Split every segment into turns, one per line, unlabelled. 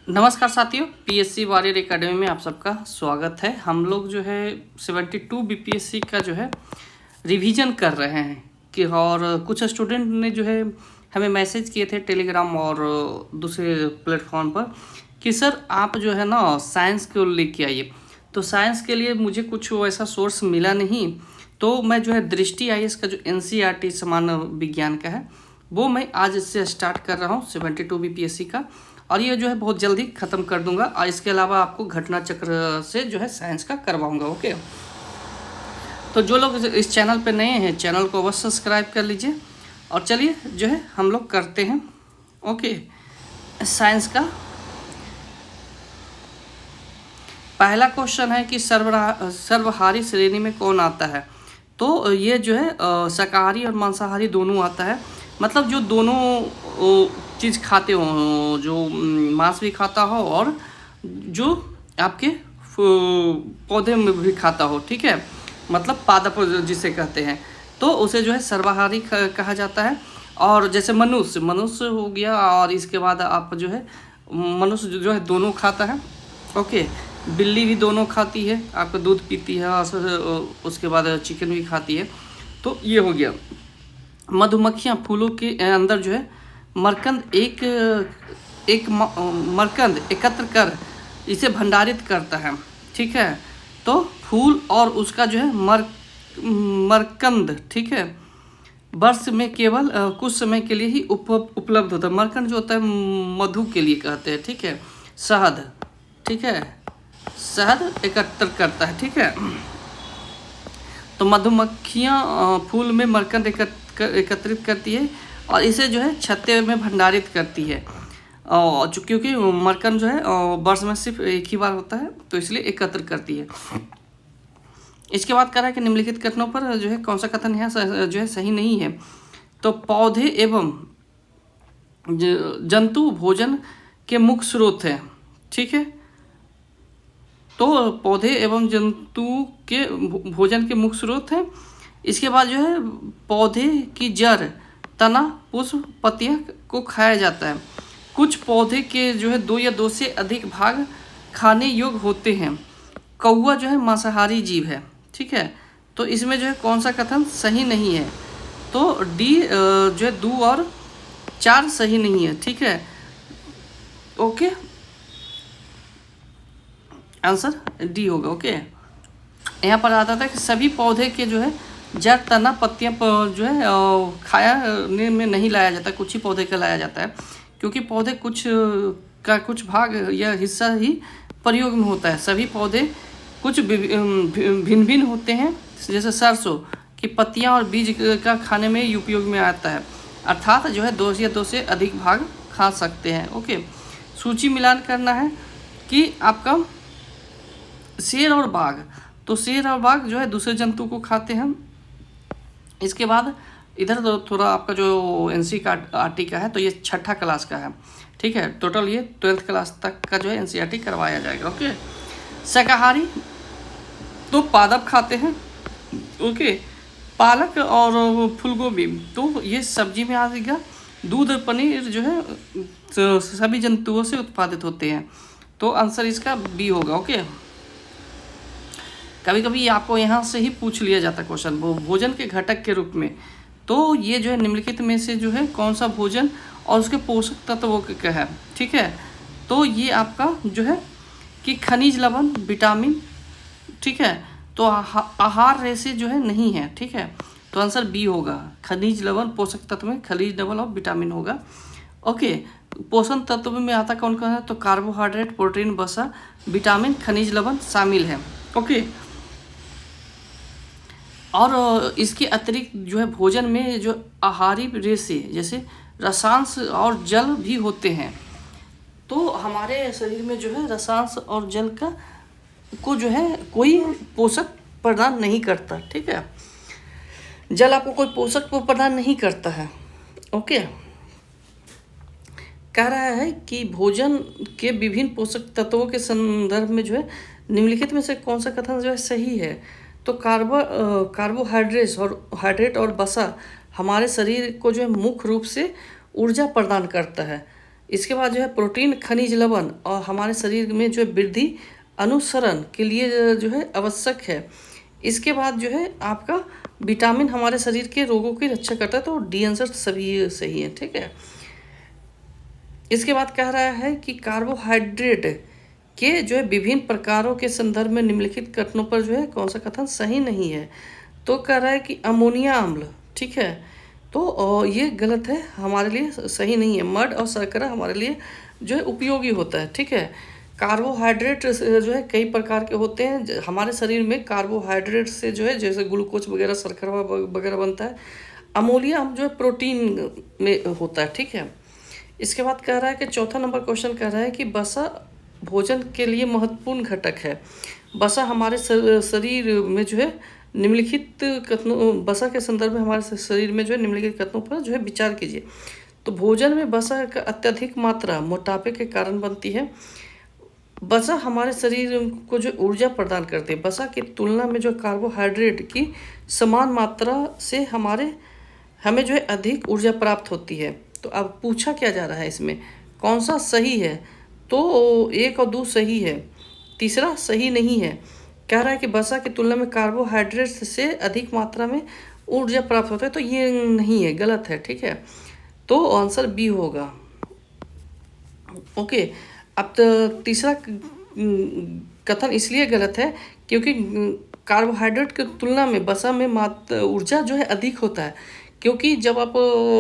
नमस्कार साथियों, PSC warrior academy में आप सबका स्वागत है। हम लोग जो है 72 बीपीएससी का जो है रिवीजन कर रहे हैं कि और कुछ स्टूडेंट ने जो है हमें मैसेज किए थे टेलीग्राम और दूसरे प्लेटफॉर्म पर कि सर आप जो है ना साइंस को लेके आइए। तो साइंस के लिए मुझे कुछ वैसा सोर्स मिला नहीं, तो मैं जो है दृष्टि आईएएस का जो एनसीईआरटी सामान्य विज्ञान का है वो मैं आज से स्टार्ट कर रहा हूँ 72 बीपीएससी का, और ये जो है बहुत जल्दी ख़त्म कर दूंगा। और इसके अलावा आपको घटना चक्र से जो है साइंस का करवाऊंगा। ओके, तो जो लोग इस चैनल पे नए हैं चैनल को अवश्य सब्सक्राइब कर लीजिए। और चलिए जो है हम लोग करते हैं। ओके, साइंस का पहला क्वेश्चन है कि सर्वहारी श्रेणी में कौन आता है। तो ये जो है शाकाहारी और मांसाहारी दोनों आता है, मतलब जो दोनों चीज़ खाते हो, जो मांस भी खाता हो और जो आपके पौधे में भी खाता हो, ठीक है, मतलब पादप जिसे कहते हैं, तो उसे जो है सर्वाहारी कहा जाता है। और जैसे मनुष्य हो गया, और इसके बाद आप जो है मनुष्य जो है दोनों खाता है। ओके, बिल्ली भी दोनों खाती है, आपका दूध पीती है, उसके बाद चिकन भी खाती है। तो ये हो गया। मधुमक्खियाँ फूलों के अंदर जो है मकरंद एक मकरंद एकत्र कर इसे भंडारित करता है, ठीक है। तो फूल और उसका जो है मकरंद, ठीक है, वर्ष में केवल कुछ समय के लिए ही उपलब्ध होता है। मकरंद जो होता है मधु के लिए कहते हैं, ठीक है, शहद, ठीक है, शहद एकत्र करता है, ठीक है। तो मधुमक्खियाँ फूल में मकरंद एकत्रित करती है और इसे जो है छत्ते में भंडारित करती है, और क्योंकि मकरंद जो है वर्ष में सिर्फ एक ही बार होता है, तो इसलिए एकत्र करती है। इसके बाद कह रहा है कि निम्नलिखित कथनों पर जो है कौन सा कथन यहाँ जो है सही नहीं है। तो पौधे एवं जंतु भोजन के मुख्य स्रोत हैं, ठीक है। तो पौधे एवं जंतु के भोजन के मुख्य स्रोत हैं। इसके बाद जो है पौधे की जड़, तना, पुष्प, पत्तियां को खाया जाता है। कुछ पौधे के जो है 2 या 2 से अधिक भाग खाने योग्य होते हैं। कौवा जो है मांसाहारी जीव है, ठीक है। तो इसमें जो है कौन सा कथन सही नहीं है। तो डी जो है 2 और 4 सही नहीं है, ठीक है। ओके, आंसर डी होगा। ओके, यहाँ पर आता था कि सभी पौधे के जो है जड़, तना, पत्तियाँ जो है खाने में नहीं लाया जाता, कुछ ही पौधे का लाया जाता है, क्योंकि पौधे कुछ भाग या हिस्सा ही प्रयोग में होता है। सभी पौधे कुछ भिन्न भिन्न होते हैं, जैसे सरसों की पत्तियाँ और बीज का खाने में उपयोग में आता है, अर्थात जो है 2 या 2 से अधिक भाग खा सकते हैं। ओके, सूची मिलान करना है कि आपका शेर और बाघ, तो शेर और बाघ जो है दूसरे जंतु को खाते हैं। इसके बाद इधर तो थोड़ा आपका जो एनसीईआरटी का है, तो ये 6ठी क्लास का है, ठीक है। टोटल ये 12th क्लास तक का जो है एनसीईआरटी करवाया जाएगा। ओके, शाकाहारी तो पादप खाते हैं, ओके, पालक और फूलगोभी, तो ये सब्जी में आ जाएगा। दूध और पनीर जो है तो सभी जंतुओं से उत्पादित होते हैं, तो आंसर इसका बी होगा। ओके, कभी कभी आपको यहाँ से ही पूछ लिया जाता क्वेश्चन भोजन के घटक के रूप में। तो ये जो है निम्नलिखित में से जो है कौन सा भोजन और उसके पोषक तत्वों का है, ठीक है। तो ये आपका जो है कि खनिज, लवण, विटामिन, ठीक है। तो आहार रेशे जो है नहीं है, ठीक है। तो आंसर बी होगा, खनिज, लवण, पोषक तत्व में खनिज, लवण और विटामिन होगा। ओके, पोषण तत्व में आता कौन कौन है, तो कार्बोहाइड्रेट, प्रोटीन, वसा, विटामिन, खनिज, लवण शामिल है। ओके, और इसके अतिरिक्त जो है भोजन में जो आहारी रेशे जैसे रसांश और जल भी होते हैं। तो हमारे शरीर में जो है रसांश और जल को जो है कोई पोषक प्रदान नहीं करता, ठीक है। जल आपको कोई पोषक प्रदान नहीं करता है। ओके, कह रहा है कि भोजन के विभिन्न पोषक तत्वों के संदर्भ में जो है निम्नलिखित में से कौन सा कथन जो है सही है। तो कार्बोहाइड्रेट और वसा हमारे शरीर को जो है मुख्य रूप से ऊर्जा प्रदान करता है। इसके बाद जो है प्रोटीन, खनिज, लवण और हमारे शरीर में जो है वृद्धि अनुसरण के लिए जो है आवश्यक है। इसके बाद जो है आपका विटामिन हमारे शरीर के रोगों की रक्षा करता है, तो डी आंसर सभी सही है, ठीक है। इसके बाद कह रहा है कि कार्बोहाइड्रेट के जो है विभिन्न प्रकारों के संदर्भ में निम्नलिखित कथनों पर जो है कौन सा कथन सही नहीं है। तो कह रहा है कि अमोनिया अम्ल, ठीक है, तो ये गलत है, हमारे लिए सही नहीं है। मड और शर्करा हमारे लिए जो है उपयोगी होता है, ठीक है। कार्बोहाइड्रेट जो है कई प्रकार के होते हैं, हमारे शरीर में कार्बोहाइड्रेट से जो है जैसे ग्लूकोज वगैरह, शर्करा वगैरह बनता है। अमोनिया हम जो है प्रोटीन में होता है, ठीक है। इसके बाद कह रहा है कि चौथा नंबर क्वेश्चन कह रहा है कि वसा भोजन के लिए महत्वपूर्ण घटक है। वसा हमारे शरीर में जो है निम्नलिखित कथनों, वसा के संदर्भ में हमारे शरीर में जो है निम्नलिखित कथनों पर जो है विचार कीजिए। तो भोजन में वसा का अत्यधिक मात्रा मोटापे के कारण बनती है। वसा हमारे शरीर को जो ऊर्जा प्रदान करती है। वसा की तुलना में जो कार्बोहाइड्रेट की समान मात्रा से हमें जो है अधिक ऊर्जा प्राप्त होती है। तो अब पूछा क्या जा रहा है, इसमें कौन सा सही है? तो 1 और 2 सही है, तीसरा सही नहीं है। कह रहा है कि वसा की तुलना में कार्बोहाइड्रेट से अधिक मात्रा में ऊर्जा प्राप्त होता है, तो ये नहीं है, गलत है, ठीक है। तो आंसर बी होगा, ओके। अब तो तीसरा कथन इसलिए गलत है क्योंकि कार्बोहाइड्रेट की तुलना में वसा में ऊर्जा जो है अधिक होता है। क्योंकि जब आप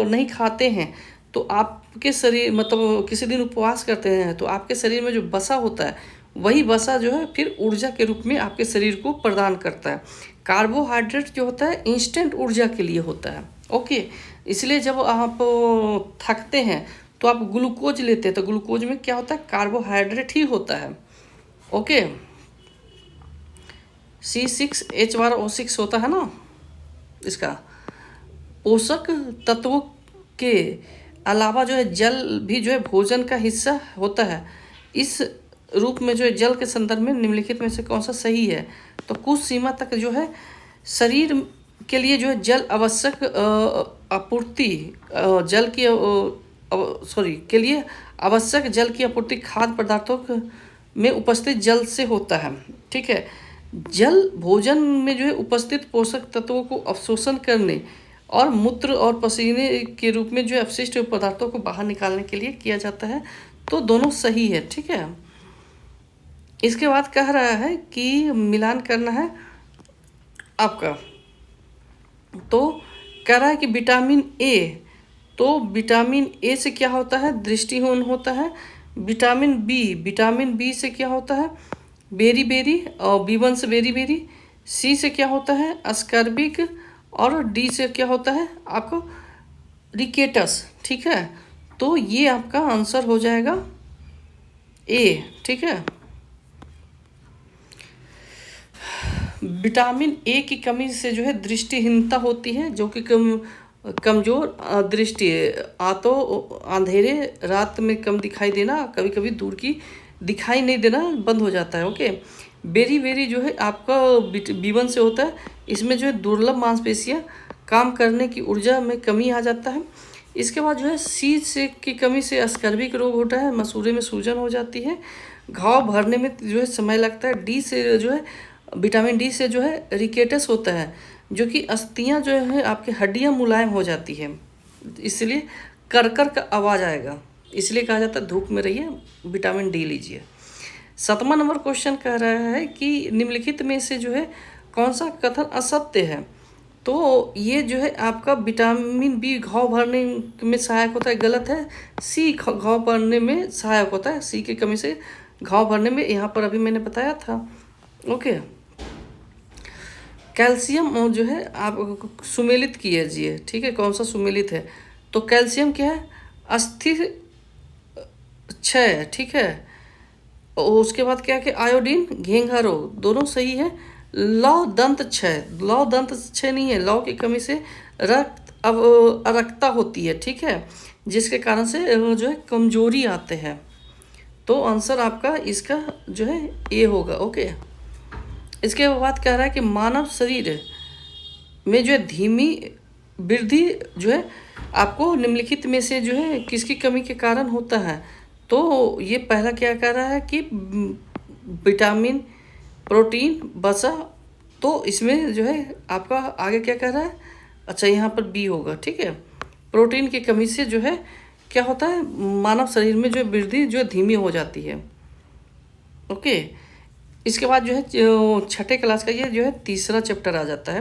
नहीं खाते हैं तो आपके शरीर, मतलब किसी दिन उपवास करते हैं, तो आपके शरीर में जो वसा होता है वही वसा जो है फिर ऊर्जा के रूप में आपके शरीर को प्रदान करता है। कार्बोहाइड्रेट जो होता है इंस्टेंट ऊर्जा के लिए होता है, ओके। इसलिए जब आप थकते हैं तो आप ग्लूकोज लेते हैं, तो ग्लूकोज में क्या होता है, कार्बोहाइड्रेट ही होता है, ओके। C6H12O6 होता है ना इसका। पोषक तत्वों के अलावा जो है जल भी जो है भोजन का हिस्सा होता है। इस रूप में जो है जल के संदर्भ में निम्नलिखित में से कौन सा सही है? तो कुछ सीमा तक जो है शरीर के लिए जो है जल आवश्यक आपूर्ति जल की के लिए आवश्यक जल की आपूर्ति खाद्य पदार्थों में उपस्थित जल से होता है, ठीक है। जल भोजन में जो है उपस्थित पोषक तत्वों को अवशोषण करने और मूत्र और पसीने के रूप में जो अपशिष्ट पदार्थों को बाहर निकालने के लिए किया जाता है। तो दोनों सही है, ठीक है। इसके बाद कह रहा है कि मिलान करना है आपका। तो कह रहा है कि विटामिन ए, तो विटामिन ए से क्या होता है, दृष्टिहीन होता है। विटामिन बी से क्या होता है, बेरी बेरी, और B1 से बेरी बेरी। सी से क्या होता है, अस्कर्बिक, और डी से क्या होता है आपको रिकेटस, ठीक है। तो ये आपका आंसर हो जाएगा ए, ठीक है। विटामिन ए की कमी से जो है दृष्टिहीनता होती है, जो कि कमजोर दृष्टि तो अंधेरे रात में कम दिखाई देना, कभी कभी दूर की दिखाई नहीं देना बंद हो जाता है, ओके। बेरी बेरी जो है आपका B1 से होता है। इसमें जो है दुर्लभ मांसपेशियां काम करने की ऊर्जा में कमी आ जाता है। इसके बाद जो है सी से की कमी से अस्कर्बिक रोग होता है, मसूड़े में सूजन हो जाती है, घाव भरने में जो है समय लगता है। डी से जो है विटामिन डी से जो है रिकेटस होता है, जो कि अस्थियां जो है आपकी हड्डियां मुलायम हो जाती है, इसलिए करकर का आवाज़ आएगा, इसलिए कहा जाता है धूप में रहिए, विटामिन डी लीजिए। 7वां नंबर क्वेश्चन कह रहा है कि निम्नलिखित में से जो है कौन सा कथन असत्य है? तो ये जो है आपका विटामिन बी घाव भरने में सहायक होता है, गलत है। सी घाव भरने में सहायक होता है, सी की कमी से घाव भरने में, यहाँ पर अभी मैंने बताया था, ओके। कैल्शियम जो है आप सुमेलित कीजिए, ठीक है, कौन सा सुमेलित है? तो कैल्शियम क्या है, अस्थिर क्षय, ठीक है। और उसके बाद क्या है कि आयोडीन घेंघा रोग, दोनों सही है। लौ दंत क्षय नहीं है, लौ की कमी से अरक्ता होती है, ठीक है, जिसके कारण से जो है कमजोरी आते हैं। तो आंसर आपका इसका जो है ए होगा, ओके। इसके बाद कह रहा है कि मानव शरीर में जो है धीमी वृद्धि जो है आपको निम्नलिखित में से जो है किसकी कमी के कारण होता है? तो ये पहला क्या कह रहा है कि विटामिन, प्रोटीन, वसा। तो इसमें जो है आपका आगे क्या कह रहा है? अच्छा, यहाँ पर बी होगा, ठीक है। प्रोटीन की कमी से जो है क्या होता है, मानव शरीर में जो वृद्धि जो है धीमी हो जाती है। ओके, इसके बाद जो है छठे क्लास का ये जो है तीसरा चैप्टर आ जाता है।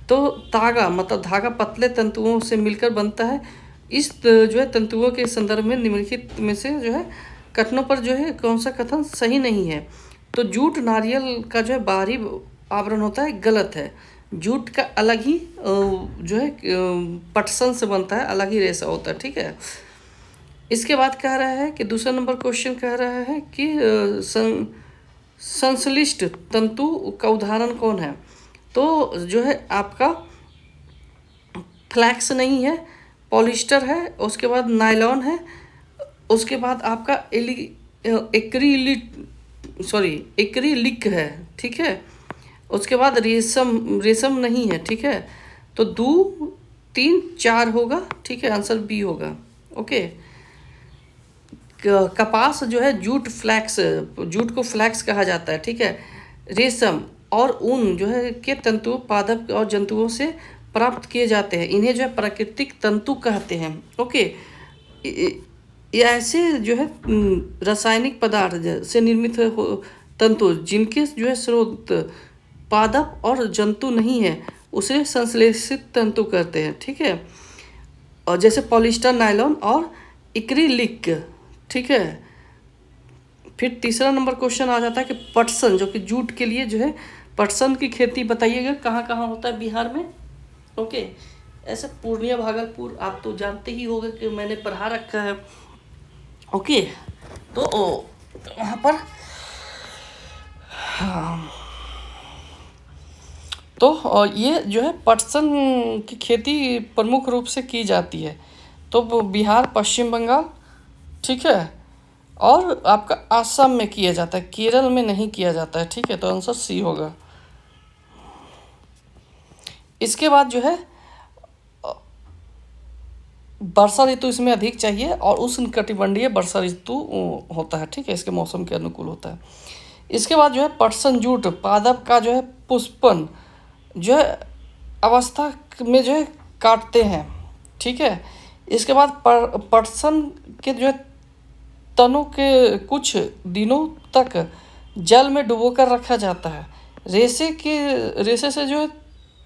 तो धागा मतलब धागा पतले तंतुओं से मिलकर बनता है। इस जो है तंतुओं के संदर्भ में निम्नलिखित में से जो है कथनों पर जो है कौन सा कथन सही नहीं है? तो जूट नारियल का जो है बाहरी आवरण होता है, गलत है। जूट का अलग ही जो है पटसन से बनता है, अलग ही रेशा होता है, ठीक है। इसके बाद कह रहा है कि दूसरा नंबर क्वेश्चन कह रहा है कि संश्लिष्ट तंतु का उदाहरण कौन है? तो जो है आपका फ्लैक्स नहीं है, पॉलिस्टर है, उसके बाद नायलॉन है, उसके बाद आपका एक्रिलिक है, ठीक है। उसके बाद रेशम नहीं है, ठीक है। तो 2, 3, 4 होगा, ठीक है, आंसर बी होगा। ओके, कपास जो है जूट को फ्लैक्स कहा जाता है, ठीक है। रेशम और ऊन जो है के तंतु पादप और जंतुओं से प्राप्त किए जाते हैं, इन्हें जो है प्राकृतिक तंतु कहते हैं। ओके, ये ऐसे जो है रासायनिक पदार्थ से निर्मित तंतु जिनके जो है स्रोत पादप और जंतु नहीं है, उसे संश्लेषित तंतु कहते हैं, ठीक है। और जैसे पॉलिस्टर, नायलॉन और एक्रिलिक, ठीक है। फिर तीसरा नंबर क्वेश्चन आ जाता है कि पटसन, जो कि जूट के लिए जो है पटसन की खेती बताइएगा कहाँ कहाँ होता है बिहार में। ओके, ऐसे पूर्णिया, भागलपुर आप तो जानते ही होंगे कि मैंने पढ़ा रखा है। ओके, तो वहाँ पर हाँ, तो ये जो है पटसन की खेती प्रमुख रूप से की जाती है। तो वो बिहार, पश्चिम बंगाल, ठीक है, और आपका आसाम में किया जाता है, केरल में नहीं किया जाता है, ठीक है। तो आंसर सी होगा। इसके बाद जो है वर्षा ऋतु इसमें अधिक चाहिए और उष्णकटिबंधीय वर्षा ऋतु होता है, ठीक है, इसके मौसम के अनुकूल होता है। इसके बाद जो है पटसन जूट पादप का जो है पुष्पन जो है अवस्था में जो है काटते हैं, ठीक है। इसके बाद पटसन के जो है तनों के कुछ दिनों तक जल में डुबोकर रखा जाता है। रेशे से जो है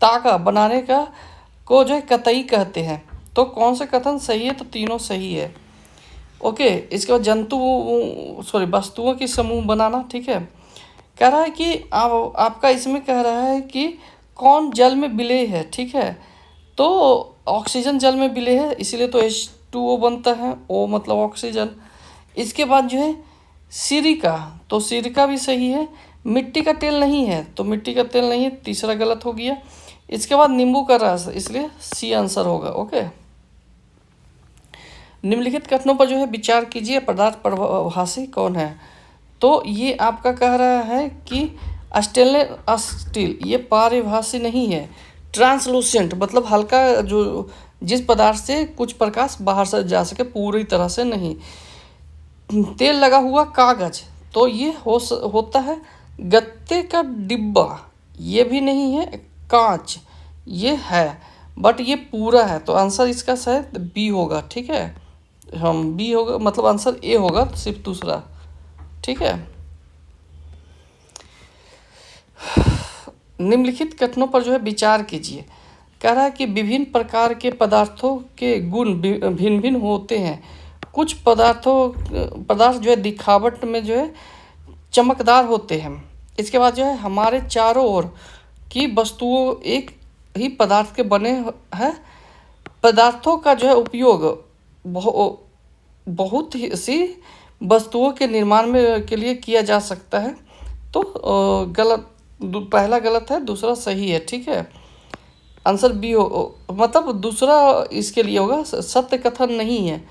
तागा बनाने का को जो है कतई कहते हैं। तो कौन सा कथन सही है? तो तीनों सही है। ओके, इसके बाद वस्तुओं की समूह बनाना, ठीक है। कह रहा है कि आपका इसमें कह रहा है कि कौन जल में विलेय है, ठीक है। तो ऑक्सीजन जल में विलेय है, इसीलिए तो H2O बनता है, O मतलब ऑक्सीजन। इसके बाद जो है सिरिका, तो सिरिका भी सही है। मिट्टी का तेल नहीं है, तो मिट्टी का तेल नहीं है, तीसरा गलत हो गया। इसके बाद नींबू का रस, इसलिए सी आंसर होगा। ओके, निम्नलिखित कथनों पर जो है विचार कीजिए, पदार्थ परिभाषी कौन है? तो ये आपका कह रहा है कि स्टेनलेस स्टील, ये पारिभाषी नहीं है। ट्रांसलूसेंट मतलब हल्का, जो जिस पदार्थ से कुछ प्रकाश बाहर से जा सके, पूरी तरह से नहीं। तेल लगा हुआ कागज, तो ये होता है गत्ते का डिब्बा, ये भी नहीं है। कांच ये है, बट ये पूरा है, तो आंसर इसका शायद बी होगा, ठीक है। हम बी होगा, मतलब आंसर ए होगा, सिर्फ दूसरा, ठीक है। निम्नलिखित कथनों पर जो है विचार कीजिए। कह रहा है कि विभिन्न प्रकार के पदार्थों के गुण भिन्न भिन्न होते हैं। कुछ पदार्थ जो है दिखावट में जो है चमकदार होते हैं। इसके बाद जो है हमारे चारों ओर की वस्तुओं एक ही पदार्थ के बने हैं। पदार्थों का जो है उपयोग बहुत सी वस्तुओं के निर्माण में के लिए किया जा सकता है। तो पहला गलत है, दूसरा सही है, ठीक है। आंसर बी मतलब दूसरा इसके लिए होगा, सत्य कथन नहीं है,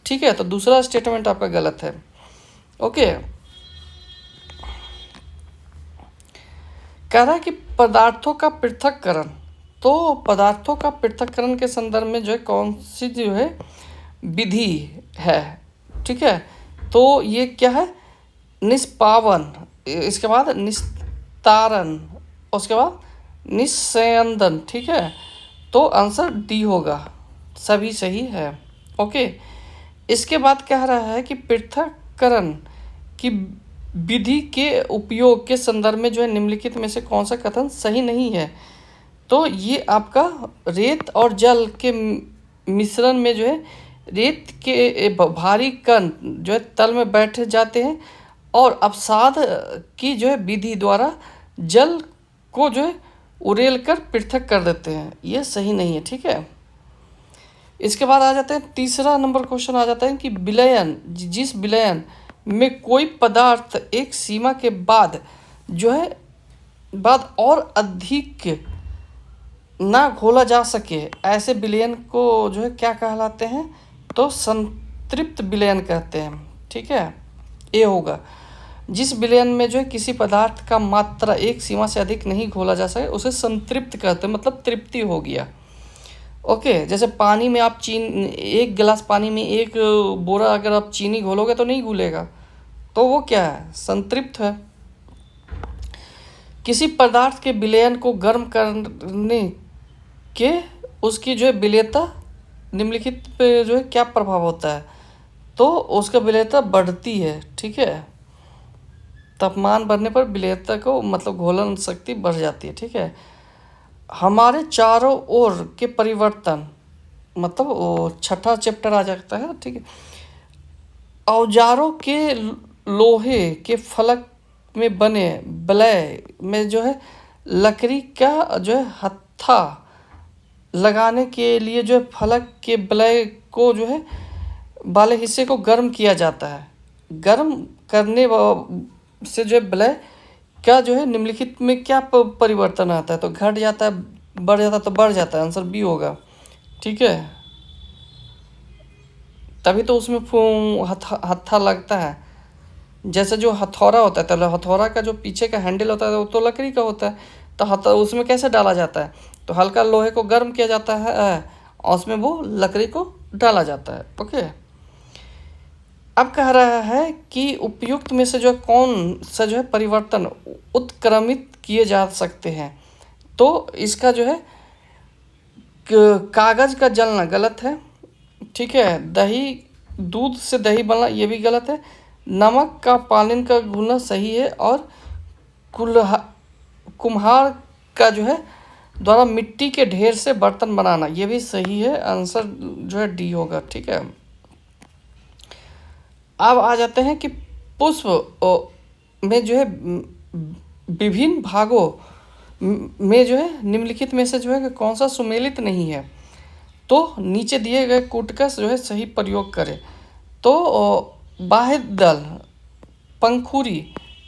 ठीक है। तो दूसरा स्टेटमेंट आपका गलत है। ओके, कह रहा है कि पदार्थों का पृथक्करण तो पदार्थों का पृथक्करण के संदर्भ में जो है कौन सी जो है विधि है, ठीक है। तो ये क्या है, निष्पावन, इसके बाद निस्तारण, उसके बाद निस्यंदन, ठीक है। तो आंसर डी होगा, सभी सही है। ओके, इसके बाद कह रहा है कि पृथक्करण की विधि के उपयोग के संदर्भ में जो है निम्नलिखित में से कौन सा कथन सही नहीं है। तो ये आपका रेत और जल के मिश्रण में जो है रेत के भारी कण जो है तल में बैठ जाते हैं और अवसाद की जो है विधि द्वारा जल को जो है उड़ेल कर पृथक कर देते हैं, ये सही नहीं है, ठीक है। इसके बाद आ जाते हैं, तीसरा नंबर क्वेश्चन आ जाता है कि विलयन, जिस विलयन में कोई पदार्थ एक सीमा के बाद जो है बाद और अधिक ना घोला जा सके, ऐसे विलयन को जो है क्या कहलाते हैं, तो संतृप्त विलयन कहते हैं, ठीक है। ये होगा, जिस विलयन में जो है किसी पदार्थ का मात्रा एक सीमा से अधिक नहीं घोला जा सके उसे संतृप्त कहते हैं, मतलब तृप्ति हो गया। ओके, जैसे पानी में आप एक गिलास पानी में एक बोरा अगर आप चीनी घोलोगे तो नहीं घुलेगा, तो वो क्या है, संतृप्त है। किसी पदार्थ के विलयन को गर्म करने के उसकी जो है विलेयता निम्नलिखित पे जो है क्या प्रभाव होता है, तो उसका विलेयता बढ़ती है, ठीक है। तापमान बढ़ने पर विलेयता को मतलब घोलन शक्ति बढ़ जाती है, ठीक है। हमारे चारों ओर के परिवर्तन, मतलब वो छठा चैप्टर आ जाता है, ठीक है। औजारों के लोहे के फलक में बने वलय में जो है लकड़ी का जो है हत्था लगाने के लिए जो है फलक के वलय को जो है वाले हिस्से को गर्म किया जाता है। गर्म करने से जो है वलय क्या जो है निम्नलिखित में क्या परिवर्तन आता है, तो घट जाता है, बढ़ जाता है, तो बढ़ जाता है, आंसर बी होगा, ठीक है। तभी तो उसमें हत्था लगता है। जैसे जो हथौड़ा होता है, तो हथौड़ा का जो पीछे का हैंडल होता है वो तो लकड़ी का होता है, तो उसमें कैसे डाला जाता है, तो हल्का लोहे को गर्म किया जाता है और उसमें वो लकड़ी को डाला जाता है। ओके, अब कह रहा है कि उपयुक्त में से जो है कौन सा जो है परिवर्तन उत्क्रमित किए जा सकते हैं, तो इसका जो है कागज का जलना गलत है, ठीक है। दूध से दही बनना ये भी गलत है। नमक का पालन का घुलना सही है, और कुम्हार का जो है द्वारा मिट्टी के ढेर से बर्तन बनाना ये भी सही है, आंसर जो है डी होगा, ठीक है। अब आ जाते हैं कि पुष्प में जो है विभिन्न भागों में जो है निम्नलिखित में से जो है कौन सा सुमेलित नहीं है, तो नीचे दिए गए कूटकस जो है सही प्रयोग करें। तो बाह्य दल, पंखुरी,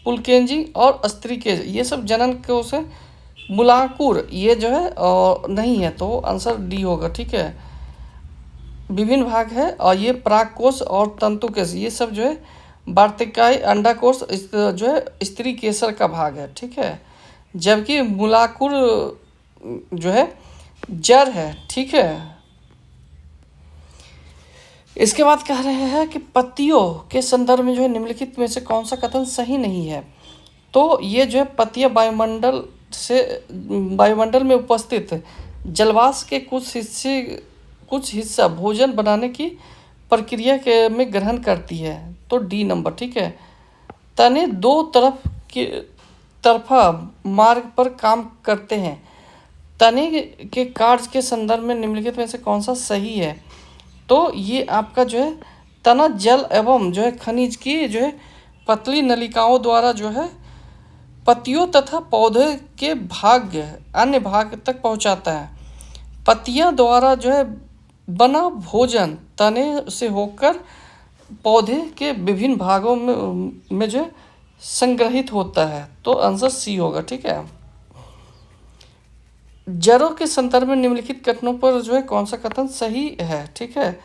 पुलकेंजी और स्त्रीकेज ये सब जनन को से मूलांकुर ये जो है नहीं है, तो आंसर डी होगा, ठीक है। विभिन्न भाग है और ये परागकोश और तंतुकेश ये सब जो है वार्तिकाई अंडाकोश जो है स्त्री केसर का भाग है, ठीक है। जबकि मूलांकुर जो है जड़ है, ठीक है। इसके बाद कह रहे हैं कि पत्तियों के संदर्भ में जो है निम्नलिखित में से कौन सा कथन सही नहीं है, तो ये जो है पत्तियां वायुमंडल में उपस्थित जलवाष्प के कुछ हिस्सा भोजन बनाने की प्रक्रिया के में ग्रहण करती है, तो डी नंबर, ठीक है। तने दो तरफा मार्ग पर काम करते हैं, तने के कार्य के संदर्भ में निम्नलिखित में से कौन सा सही है, तो ये आपका जो है तना जल एवं जो है खनिज की जो है पतली नलिकाओं द्वारा जो है पत्तियों तथा पौधे के अन्य भाग तक पहुंचाता है। पत्तियां द्वारा जो है बना भोजन तने से होकर पौधे के विभिन्न भागों में जो है संग्रहित होता है, तो आंसर सी होगा, ठीक है। जड़ों के संदर्भ में निम्नलिखित कथनों पर जो है कौन सा कथन सही है, ठीक है।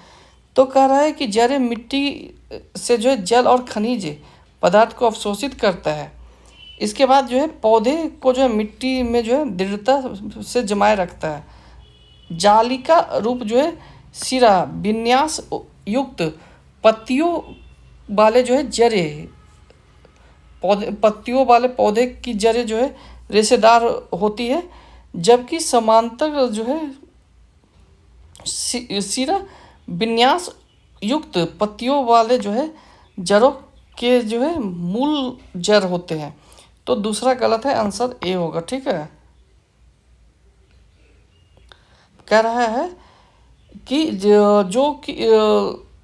तो कह रहा है कि जड़ें मिट्टी से जो है जल और खनिज पदार्थ को अवशोषित करता है, इसके बाद जो है पौधे को जो है मिट्टी में जो है दृढ़ता से जमाए रखता है। जालिका रूप जो है सिरा विन्यास युक्त पत्तियों वाले जो है जड़ें, पौधे पत्तियों वाले पौधे की जड़ें जो है रेशेदार होती है, जबकि समांतर जो है सिरा विन्यास युक्त पत्तियों वाले जो है जड़ों के जो है मूल जड़ होते हैं। तो दूसरा गलत है, आंसर ए होगा। ठीक है, कह रहा है कि जो कि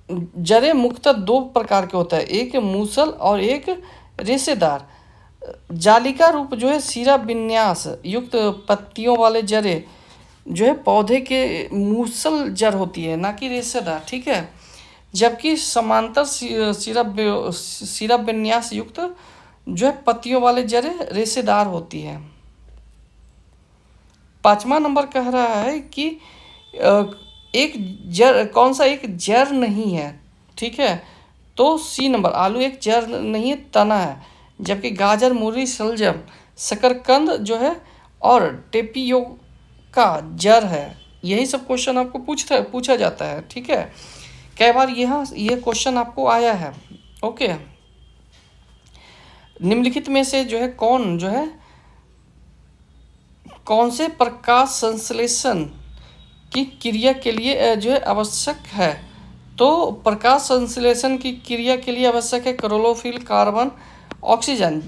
जड़ें मुख्यतः दो प्रकार के होता है, एक मूसल और एक रेशेदार। जालिका रूप जो है सिरा विन्यास युक्त पत्तियों वाले जड़ें जो है पौधे के मूसल जड़ होती है, ना कि रेशेदार। ठीक है, जबकि समांतर सिरा विन्यास युक्त जो है पत्तियों वाले जड़ें रेशेदार होती है। 5वां नंबर कह रहा है कि एक जड़, कौन सा एक जड़ नहीं है। ठीक है, तो सी नंबर, आलू एक जड़ नहीं है, तना है, जबकि गाजर, मूली, शलजम, शकरकंद जो है और टेपियोका जड़ है। यही सब क्वेश्चन आपको पूछा जाता है। ठीक है, कई बार ये क्वेश्चन आपको आया है। ओके, निम्नलिखित में से जो है कौन से प्रकाश संश्लेषण की क्रिया के लिए जो है आवश्यक है। तो प्रकाश संश्लेषण की क्रिया के लिए आवश्यक है क्लोरोफिल, कार्बन, ऑक्सीजन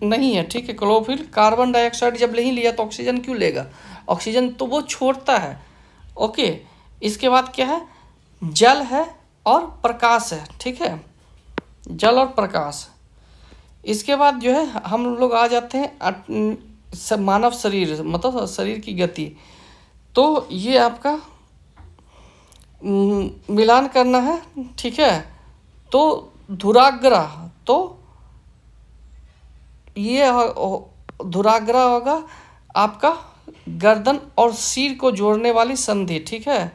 नहीं है। ठीक है, क्लोरोफिल, कार्बन डाइऑक्साइड जब नहीं लिया तो ऑक्सीजन क्यों लेगा, ऑक्सीजन तो वो छोड़ता है। ओके, इसके बाद क्या है, जल है और प्रकाश है। ठीक है, जल और प्रकाश। इसके बाद जो है हम लोग आ जाते हैं मानव शरीर, मतलब शरीर की गति। तो ये आपका मिलान करना है। ठीक है, तो धुराग्र, तो ये धुराग्र होगा आपका गर्दन और सिर को जोड़ने वाली संधि। ठीक है,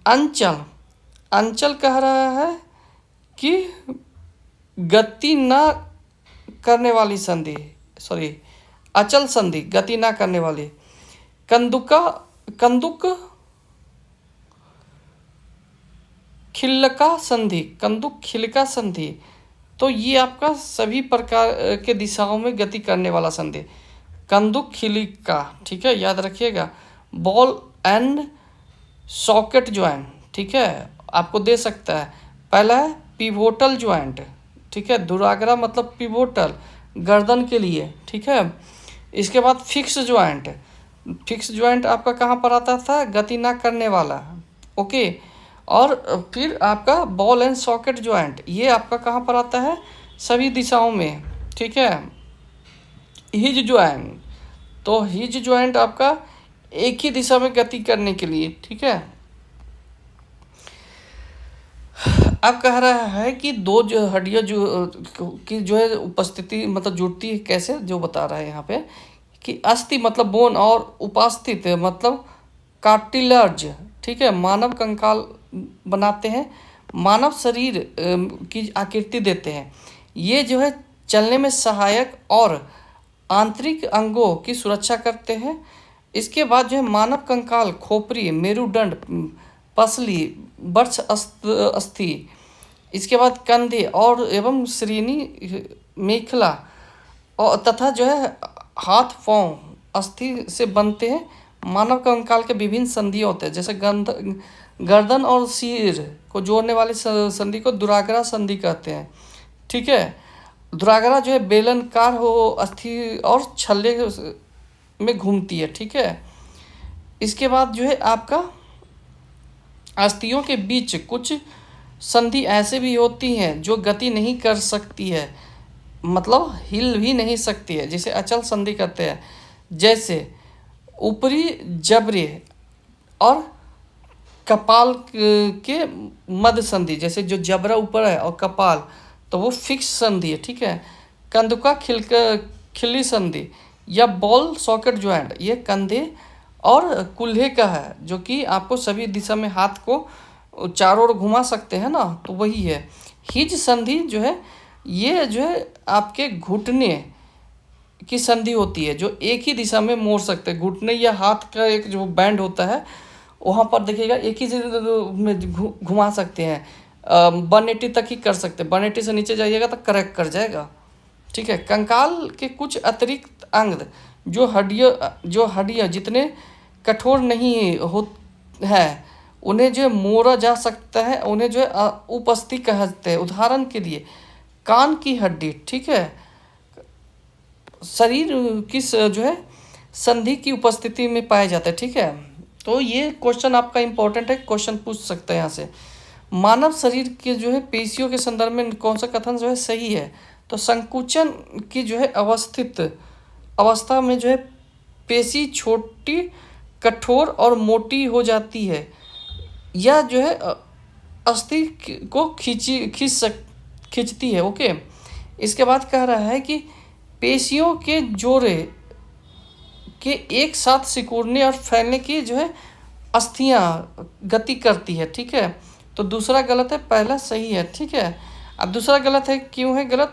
अंचल कह रहा है कि गति ना करने वाली संधि, सॉरी अचल संधि, गति ना करने वाली। कंदुक खिलका संधि, तो ये आपका सभी प्रकार के दिशाओं में गति करने वाला संधि, कंदुक खिलिका। ठीक है, याद रखिएगा। बॉल एंड सॉकेट ज्वाइंट, ठीक है, आपको दे सकता है। पहला है पिवोटल ज्वाइंट। ठीक है, धुराग्रा मतलब पिवोटल, गर्दन के लिए। ठीक है, इसके बाद फिक्स ज्वाइंट आपका कहाँ पर आता था, गति ना करने वाला। ओके, और फिर आपका बॉल एंड सॉकेट ज्वाइंट, ये आपका कहाँ पर आता है, सभी दिशाओं में। ठीक है, हिज ज्वाइंट, तो हिज ज्वाइंट आपका एक ही दिशा में गति करने के लिए। ठीक है, अब कह रहा है कि दो जो हड्डियाँ की जो है उपस्थिति मतलब जुड़ती है कैसे, जो बता रहा है यहाँ पे कि अस्थि मतलब बोन और उपास्थित मतलब कार्टिलेज। ठीक है, मानव कंकाल बनाते हैं, मानव शरीर की आकृति देते हैं। ये जो है चलने में सहायक और आंतरिक अंगों की सुरक्षा करते हैं। इसके बाद जो है मानव कंकाल खोपड़ी, मेरुदंड, पसली, वृक्ष अस्थि, इसके बाद कंधे और एवं श्रेणी मेखला और तथा जो है हाथ पांव अस्थि से बनते हैं। मानव कंकाल के विभिन्न संधि होते हैं, जैसे गर्दन और सिर को जोड़ने वाली संधि को धुराग्रा संधि कहते हैं। ठीक है, धुराग्रा जो है बेलनाकार हो अस्थि और छल्ले में घूमती है। ठीक है, इसके बाद जो है आपका अस्थियों के बीच कुछ संधि ऐसे भी होती हैं जो गति नहीं कर सकती है, मतलब हिल भी नहीं सकती है, जिसे अचल संधि कहते हैं। जैसे ऊपरी जबड़े और कपाल के मध्य संधि, जैसे जो जबड़ा ऊपर है और कपाल, तो वो फिक्स संधि है। ठीक है, कंधुका खिल्ली संधि या बॉल सॉकेट ज्वाइंट, ये कंधे और कुल्हे का है, जो कि आपको सभी दिशा में हाथ को चारों ओर घुमा सकते हैं ना, तो वही है। हिज संधि जो है ये जो है आपके घुटने की संधि होती है, जो एक ही दिशा में मोड़ सकते हैं। घुटने या हाथ का एक जो बैंड होता है वहाँ पर देखिएगा एक ही में घुमा सकते हैं। 180 तक ही कर सकते हैं, 180 से नीचे जाइएगा तो क्रैक कर जाएगा। ठीक है। कंकाल के कुछ अतिरिक्त अंग जो हड्डियाँ जितने कठोर नहीं हो है उन्हें जो मोड़ा जा सकता है, उन्हें जो है उपस्थि कहते हैं। उदाहरण के लिए कान की हड्डी, ठीक है, शरीर किस जो है संधि की उपस्थिति में पाए जाते हैं। ठीक है। तो ये क्वेश्चन आपका इम्पोर्टेंट है, क्वेश्चन पूछ सकते हैं यहाँ से। मानव शरीर के जो है पेशियों के संदर्भ में कौन सा कथन जो है सही है? तो संकुचन की जो है अवस्थित अवस्था में जो है पेशी छोटी, कठोर और मोटी हो जाती है। यह जो है अस्थि को खींचती है। ओके। इसके बाद कह रहा है कि पेशियों के जोड़े के एक साथ सिकुड़ने और फैलने की जो है अस्थियां गति करती है। ठीक है। तो दूसरा गलत है, पहला सही है। ठीक है। अब दूसरा गलत है, क्यों है गलत?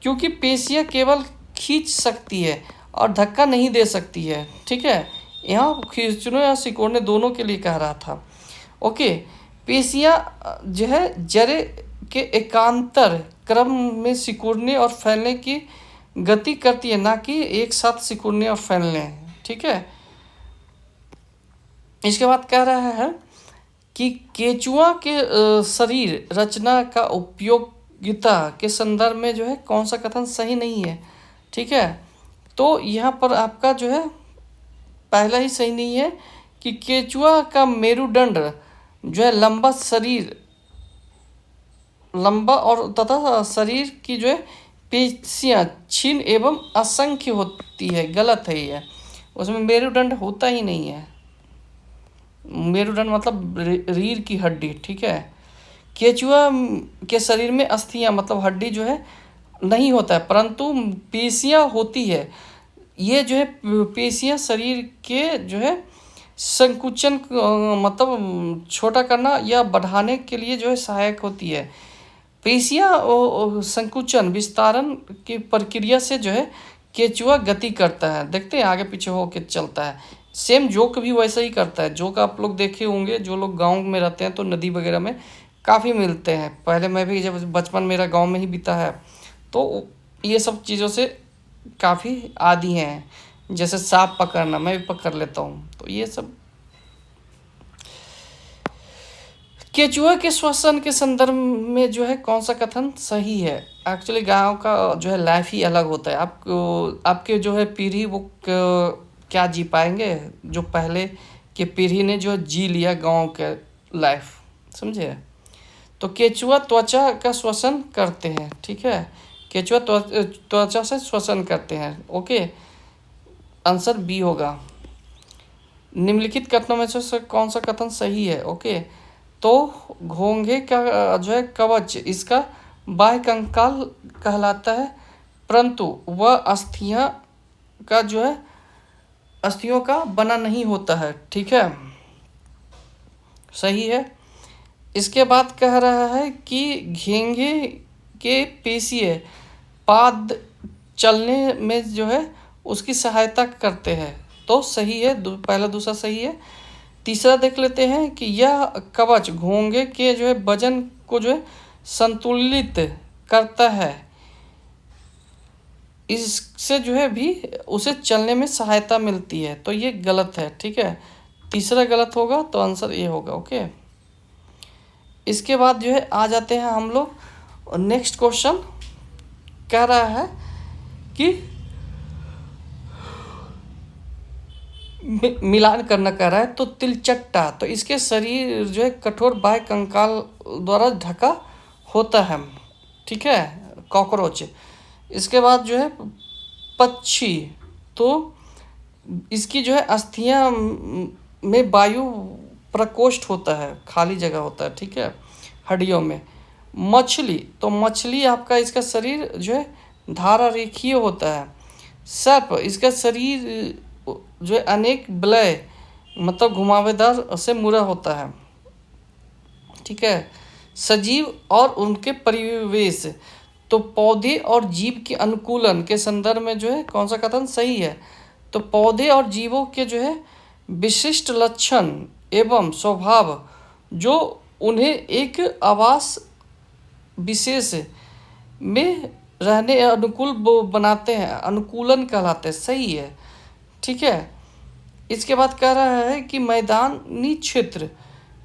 क्योंकि पेशियां केवल खींच सकती है और धक्का नहीं दे सकती है। ठीक है। यहाँ खींचने या सिकोड़ने दोनों के लिए कह रहा था। ओके। पेशियां जो है जरे के एकांतर क्रम में सिकुड़ने और फैलने की गति करती है, ना कि एक साथ सिकुड़ने और फैलने। ठीक है। इसके बाद कह रहा है कि केचुआ के शरीर रचना का उपयोगिता के संदर्भ में जो है कौन सा कथन सही नहीं है। ठीक है। तो यहाँ पर आपका जो है पहला ही सही नहीं है कि केचुआ का मेरुदंड जो है लंबा और तथा शरीर की जो है पेशियां क्षीण एवं असंख्य होती है। गलत है ये, उसमें मेरुदंड होता ही नहीं है। मेरुदंड मतलब रीढ़ की हड्डी। ठीक है। केचुआ के शरीर में अस्थियां मतलब हड्डी जो है नहीं होता है, परंतु पेशियां होती है। ये जो है पेशियां शरीर के जो है संकुचन मतलब छोटा करना या बढ़ाने के लिए जो है सहायक होती है। पेशियां संकुचन विस्तारण की प्रक्रिया से जो है केचुआ गति करता है। देखते हैं आगे पीछे होके चलता है। सेम जोक भी वैसा ही करता है। जोक आप लोग देखे होंगे, जो लोग गांव में रहते हैं तो नदी वगैरह में काफ़ी मिलते हैं। पहले मैं भी जब बचपन मेरा गांव में ही बीता है तो ये सब चीज़ों से काफ़ी आदी हैं। जैसे सांप पकड़ना मैं भी पकड़ लेता हूँ। तो ये सब केचुआ के श्वसन के संदर्भ में जो है कौन सा कथन सही है? एक्चुअली गांव का जो है लाइफ ही अलग होता है। आपके जो है पीढ़ी वो क्या जी पाएंगे जो पहले के पीढ़ी ने जो जी लिया गांव के लाइफ, समझे? तो केचुआ त्वचा का श्वसन करते हैं। ठीक है। केचुआ त्वचा से श्वसन करते हैं। ओके। आंसर बी होगा। निम्नलिखित कथनों में से कौन सा कथन सही है? ओके। तो घोंघे का जो है कवच इसका बाह्य कंकाल कहलाता है, परंतु वह अस्थियों का बना नहीं होता है। ठीक है। सही है। इसके बाद कह रहा है कि घेंघे के पेशिये पाद चलने में जो है उसकी सहायता करते हैं। तो सही है, पहला दूसरा सही है। तीसरा देख लेते हैं कि यह कवच घोंघे के जो है वजन को जो है संतुलित करता है, इससे जो है भी उसे चलने में सहायता मिलती है। तो ये गलत है। ठीक है। तीसरा गलत होगा तो आंसर ए होगा। ओके। इसके बाद जो है आ जाते हैं हम लोग नेक्स्ट क्वेश्चन। कह रहा है कि मिलान करना कह रहा है। तो तिलचट्टा, तो इसके शरीर जो है कठोर बाह्य कंकाल द्वारा ढका होता है। ठीक है। कॉकरोच। इसके बाद जो है पक्षी, तो इसकी जो है अस्थियां में वायु प्रकोष्ठ होता है, खाली जगह होता है। ठीक है। हड्डियों में। मछली, तो मछली आपका इसका शरीर जो है धारा रेखीय होता है। सर्प, इसका शरीर जो है अनेक वलय मतलब घुमावेदार से मुड़ा होता है। ठीक है। सजीव और उनके परिवेश, तो पौधे और जीव के अनुकूलन के संदर्भ में जो है कौन सा कथन सही है? तो पौधे और जीवों के जो है विशिष्ट लक्षण एवं स्वभाव जो उन्हें एक आवास विशेष में रहने अनुकूल बनाते हैं, अनुकूलन कहलाते हैं, सही है। ठीक है। इसके बाद कह रहा है कि मैदानी क्षेत्र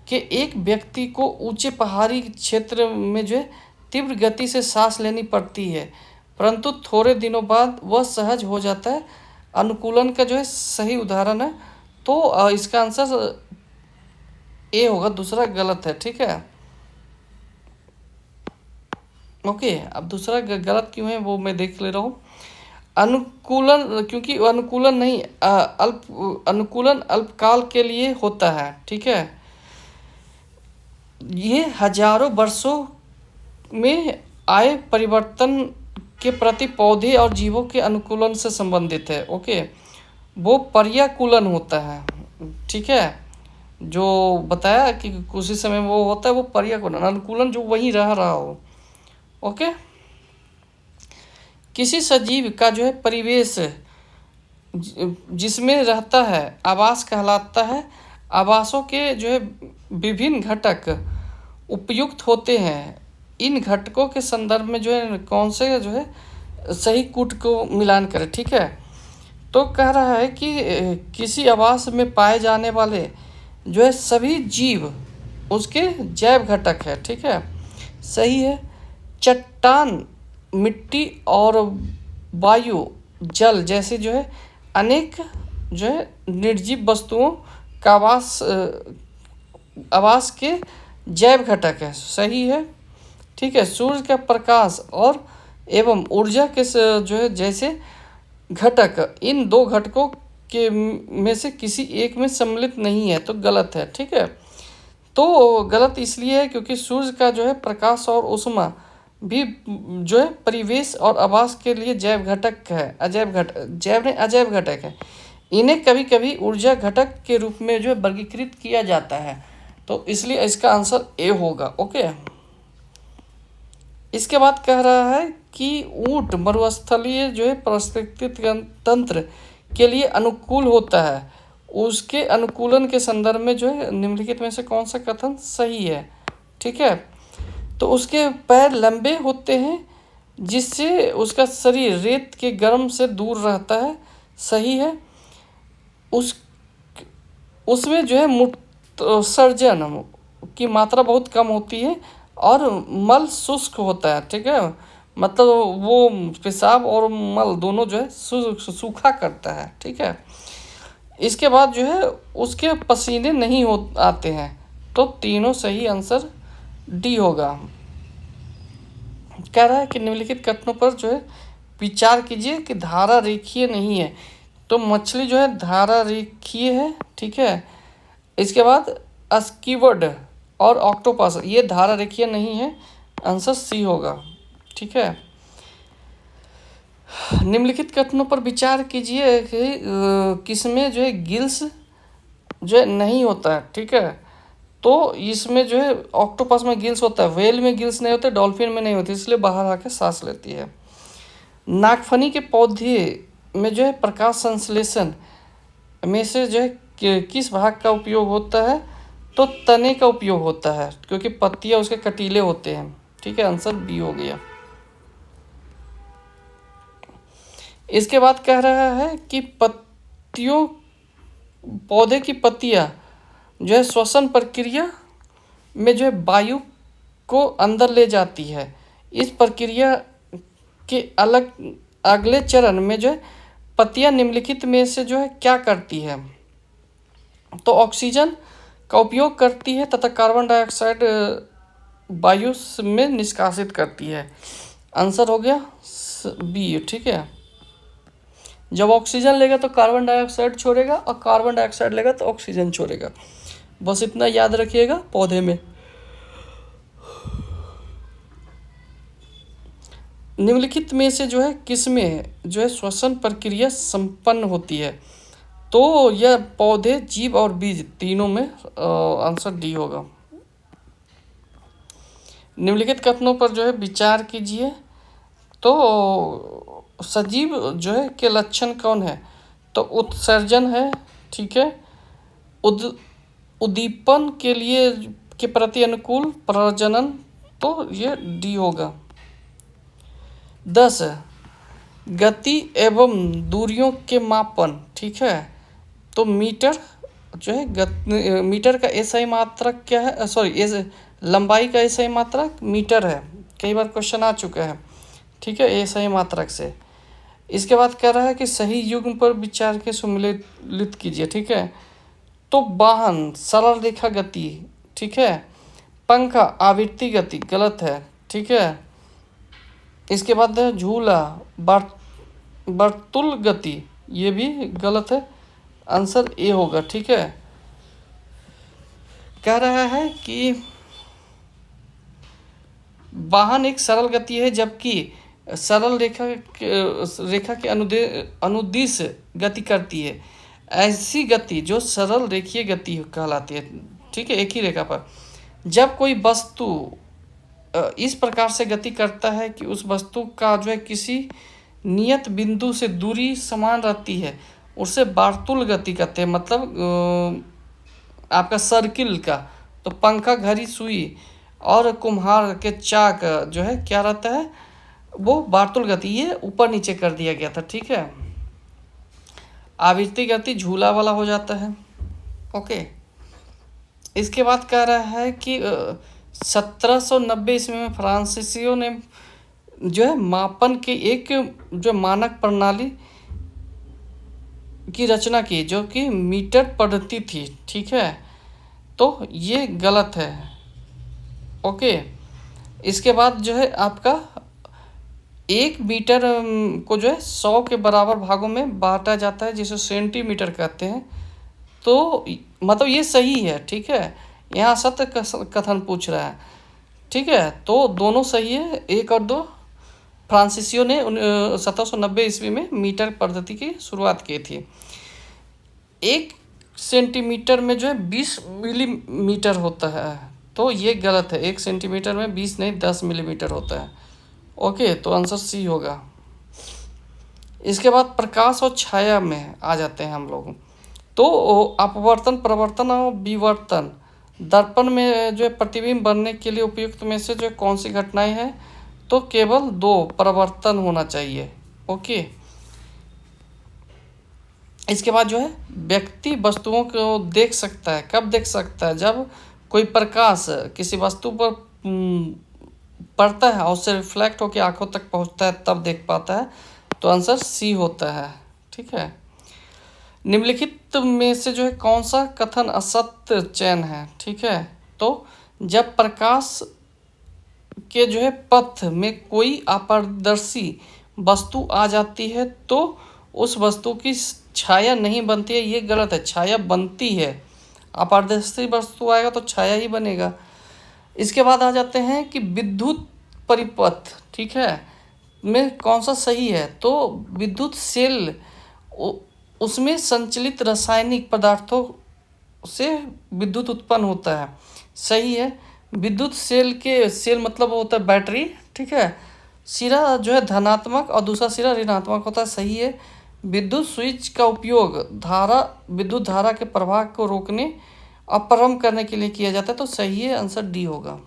के एक व्यक्ति को ऊंचे पहाड़ी क्षेत्र में जो है तीव्र गति से सांस लेनी पड़ती है, परंतु थोड़े दिनों बाद वह सहज हो जाता है। अनुकूलन का जो है सही उदाहरण है। तो इसका आंसर ए होगा, दूसरा गलत है। ठीक है। ओके, अब दूसरा गलत क्यों है वो मैं देख ले रहा हूँ। अनुकूलन, क्योंकि अनुकूलन नहीं, अनुकूलन अल्पकाल के लिए होता है। ठीक है। ये हजारों वर्षों में आए परिवर्तन के प्रति पौधे और जीवों के अनुकूलन से संबंधित है। ओके, वो पर्याकूलन होता है। ठीक है। जो बताया कि उसी समय वो होता है वो पर्याकूलन, अनुकूलन जो वहीं रहा हो। ओके। किसी सजीव का जो है परिवेश जिसमें रहता है आवास कहलाता है। आवासों के जो है विभिन्न घटक उपयुक्त होते हैं। इन घटकों के संदर्भ में जो है कौन से जो है सही कूट को मिलान करें। ठीक है। तो कह रहा है कि किसी आवास में पाए जाने वाले जो है सभी जीव उसके जैव घटक है। ठीक है, सही है। चट्टान, मिट्टी और वायु, जल जैसे जो है अनेक जो है निर्जीव वस्तुओं का आवास के जैव घटक है। सही है। ठीक है। सूर्य का प्रकाश और एवं ऊर्जा के जो है जैसे घटक, इन दो घटकों के में से किसी एक में सम्मिलित नहीं है, तो गलत है। ठीक है। तो गलत इसलिए है क्योंकि सूर्य का जो है प्रकाश और ऊष्मा भी जो है परिवेश और आवास के लिए जैव घटक है, अजैव घटक है। इन्हें कभी कभी ऊर्जा घटक के रूप में जो है वर्गीकृत किया जाता है, तो इसलिए इसका आंसर ए होगा। ओके। इसके बाद कह रहा है कि ऊंट मरुस्थलीय जो है पारिस्थितिक तंत्र के लिए अनुकूल होता है। उसके अनुकूलन के संदर्भ में जो है निम्नलिखित में से कौन सा कथन सही है? ठीक है। तो उसके पैर लंबे होते हैं जिससे उसका शरीर रेत के गर्म से दूर रहता है। सही है। उसमें जो है मूत्रसर्जन की मात्रा बहुत कम होती है और मल शुष्क होता है। ठीक है, मतलब वो पेशाब और मल दोनों जो है सूखा करता है। ठीक है। इसके बाद जो है उसके पसीने नहीं आते हैं, तो तीनों सही आंसर डी होगा। कह रहा है कि निम्नलिखित कथनों पर जो है विचार कीजिए कि धारा रेखीय नहीं है। तो मछली जो है धारा रेखीय है। ठीक है। इसके बाद स्क्विड और ऑक्टोपस ये धारा रेखीय नहीं है, आंसर सी होगा। ठीक है। निम्नलिखित कथनों पर विचार कीजिए कि किसमें जो है गिल्स जो है नहीं होता है। ठीक है। तो इसमें जो है ऑक्टोपस में गिल्स होता है, व्हेल में गिल्स नहीं होते, डॉल्फिन में नहीं होती, इसलिए बाहर आके सांस लेती है। नागफनी के पौधे में जो है प्रकाश संश्लेषण में से जो है किस भाग का उपयोग होता है? तो तने का उपयोग होता है, क्योंकि पत्तियां उसके कटीले होते हैं। ठीक है, आंसर बी हो गया। इसके बाद कह रहा है कि पौधे की पत्तियां जो है श्वसन प्रक्रिया में जो है वायु को अंदर ले जाती है। इस प्रक्रिया के अगले चरण में जो है पत्तियां निम्नलिखित में से जो है क्या करती है? तो ऑक्सीजन का उपयोग करती है तथा कार्बन डाइऑक्साइड वायु में निष्कासित करती है। आंसर हो गया बी। ठीक है। जब ऑक्सीजन लेगा तो कार्बन डाइऑक्साइड छोड़ेगा और कार्बन डाइऑक्साइड लेगा तो ऑक्सीजन छोड़ेगा। बस इतना याद रखिएगा पौधे में। निम्नलिखित में से जो है किसमें जो है श्वसन प्रक्रिया संपन्न होती है? तो यह पौधे, जीव और बीज तीनों में आंसर डी होगा। निम्नलिखित कथनों पर जो है विचार कीजिए तो सजीव जो है के लक्षण कौन है? तो उत्सर्जन है, ठीक है, उद्दीपन के लिए के प्रति अनुकूल प्रजनन, तो ये डी होगा। 10 गति एवं दूरियों के मापन, ठीक है, तो मीटर जो है मीटर का एसआई मात्रक क्या है? सॉरी, लंबाई का एसआई मात्रक मीटर है, कई बार क्वेश्चन आ चुका है, ठीक है, एसआई मात्रक से। इसके बाद कह रहा है कि सही युग्म पर विचार के सम्मिलित कीजिए, ठीक है, तो वाहन सरल रेखा गति, ठीक है, पंखा आवृत्ति गति, गलत है, ठीक है। इसके बाद है झूला वर्तुल गति, ये भी गलत है, आंसर ए होगा, ठीक है। कह रहा है कि वाहन एक सरल गति है, जबकि सरल रेखा के अनुदिश गति करती है। ऐसी गति जो सरल रेखीय गति कहलाती है, ठीक है, एक ही रेखा पर। जब कोई वस्तु इस प्रकार से गति करता है कि उस वस्तु का जो है किसी नियत बिंदु से दूरी समान रहती है, उसे वार्तुल गति कहते हैं, मतलब आपका सर्किल का। तो पंखा, घड़ी, सुई और कुम्हार के चाक जो है क्या रहता है? वो वार्तुल गति, ये ऊपर नीचे कर दिया गया था, ठीक है। आवृत्ति गति झूला वाला हो जाता है, ओके। इसके बाद कह रहा है कि 1790 ईस्वी में फ्रांसीसियों ने जो है मापन के एक जो मानक प्रणाली की रचना की, जो कि मीटर पद्धति थी, ठीक है, तो ये गलत है, ओके। इसके बाद जो है आपका 1 मीटर को जो है 100 के बराबर भागों में बांटा जाता है, जिसे सेंटीमीटर कहते हैं, तो मतलब ये सही है, ठीक है। यहाँ सत्य कथन पूछ रहा है, ठीक है, तो दोनों सही है, 1 और 2। फ्रांसीसियो ने 1790 ईस्वी में मीटर पद्धति की शुरुआत की थी। 1 सेंटीमीटर में जो है 20 मिलीमीटर होता है, तो ये गलत है, 1 सेंटीमीटर में 20 नहीं 10 मिलीमीटर होता है, ओके, तो आंसर सी होगा। इसके बाद प्रकाश और छाया में आ जाते हैं हम लोग। तो अपवर्तन, प्रवर्तन और विवर्तन दर्पण में जो है प्रतिबिंब बनने के लिए उपयुक्त में से जो कौन सी घटनाएं हैं? तो केवल 2 प्रवर्तन होना चाहिए, ओके। इसके बाद जो है व्यक्ति वस्तुओं को देख सकता है, कब देख सकता है? जब कोई प्रकाश किसी वस्तु पर पड़ता है और उससे रिफ्लेक्ट होकर आंखों तक पहुंचता है, तब देख पाता है, तो आंसर सी होता है, ठीक है। निम्नलिखित में से जो है कौन सा कथन असत्य चयन है? ठीक है, तो जब प्रकाश के जो है पथ में कोई अपारदर्शी वस्तु आ जाती है तो उस वस्तु की छाया नहीं बनती है, ये गलत है, छाया बनती है। अपारदर्शी वस्तु आएगा तो छाया ही बनेगा। इसके बाद आ जाते हैं कि विद्युत परिपथ, ठीक है, में कौन सा सही है? तो विद्युत सेल उसमें संचलित रासायनिक पदार्थों से विद्युत उत्पन्न होता है, सही है। विद्युत सेल मतलब होता है बैटरी, ठीक है। सिरा जो है धनात्मक और दूसरा सिरा ऋणात्मक होता है, सही है। विद्युत स्विच का उपयोग विद्युत धारा के प्रवाह को रोकने और प्रारंभ करने के लिए किया जाता है, तो सही है, आंसर डी होगा।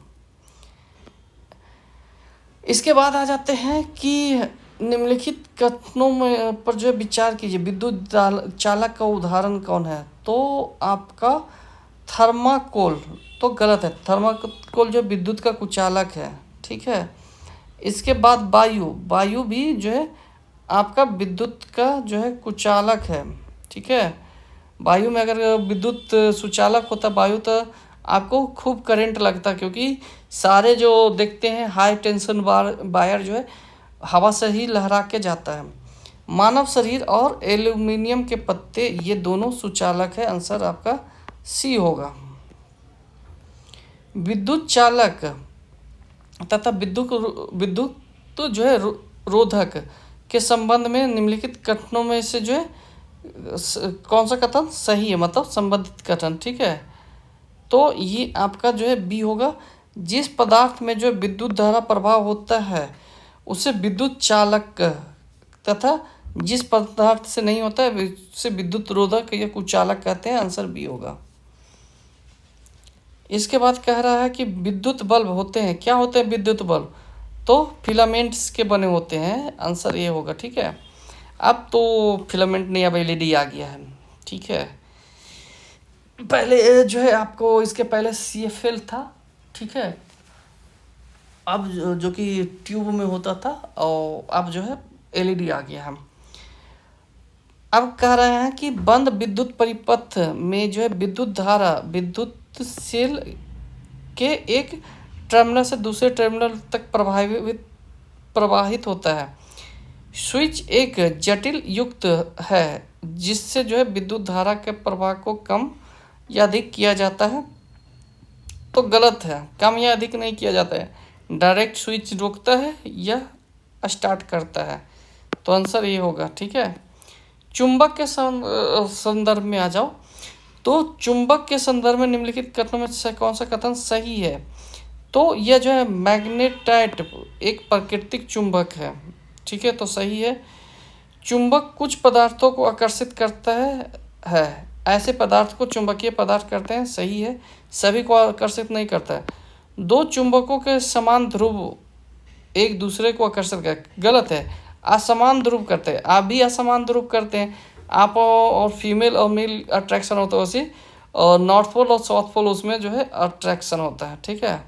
इसके बाद आ जाते हैं कि निम्नलिखित कथनों में पर जो है विचार कीजिए। विद्युत चालक का उदाहरण कौन है? तो आपका थर्माकोल, तो गलत है, थर्माकोल जो विद्युत का कुचालक है, ठीक है। इसके बाद वायु भी जो है आपका विद्युत का जो है कुचालक है, ठीक है। वायु में अगर विद्युत सुचालक होता वायु तो आपको खूब करंट लगता, क्योंकि सारे जो देखते हैं हाई टेंशन वायर जो है हवा से ही लहरा के जाता है। मानव शरीर और एल्यूमिनियम के पत्ते ये दोनों सुचालक है, आंसर आपका सी होगा। विद्युत चालक तथा विद्युत तो जो है रोधक के संबंध में निम्नलिखित कथनों में से जो है कौन सा कथन सही है, मतलब संबंधित कथन, ठीक है। तो ये आपका जो है बी होगा। जिस पदार्थ में जो विद्युत धारा प्रवाह होता है उसे विद्युत चालक, तथा जिस पदार्थ से नहीं होता है उसे विद्युत रोधक या कुचालक कहते हैं। आंसर बी होगा। इसके बाद कह रहा है कि विद्युत बल्ब होते हैं, क्या होते हैं विद्युत बल्ब? तो फिलामेंट्स के बने होते हैं। आंसर ये होगा। ठीक है, अब तो फिलामेंट नहीं, अब एलईडी आ गया है। ठीक है, पहले जो है आपको इसके पहले CFL था। ठीक है, अब जो कि ट्यूब में होता था, और अब जो है एलईडी आ गया है। अब कह रहे हैं कि बंद विद्युत परिपथ में जो है विद्युत धारा विद्युत सेल के एक टर्मिनल से दूसरे टर्मिनल तक प्रवाहित होता है। स्विच एक जटिल युक्त है जिससे जो है विद्युत धारा के प्रवाह को कम या अधिक किया जाता है। तो गलत है, कम या अधिक नहीं किया जाता है। डायरेक्ट स्विच रोकता है या स्टार्ट करता है। तो आंसर ये होगा। ठीक है, चुंबक के संदर्भ में आ जाओ। तो चुंबक के संदर्भ में निम्नलिखित कथनों में से कौन सा कथन सही है? तो यह जो है मैग्नेटाइट एक प्राकृतिक चुंबक है। ठीक है, तो सही है। चुंबक कुछ पदार्थों को आकर्षित करता है। ऐसे पदार्थ को चुंबकीय पदार्थ करते हैं। सही है, सभी को आकर्षित नहीं करता है। दो चुंबकों के समान ध्रुव एक दूसरे को आकर्षित कर, गलत है। असमान ध्रुव करते हैं, आप भी असमान ध्रुव करते हैं। आप और फीमेल और मेल अट्रैक्शन होता है उसी, और नॉर्थ पोल और साउथ पोल उसमें जो है अट्रैक्शन होता है। ठीक है,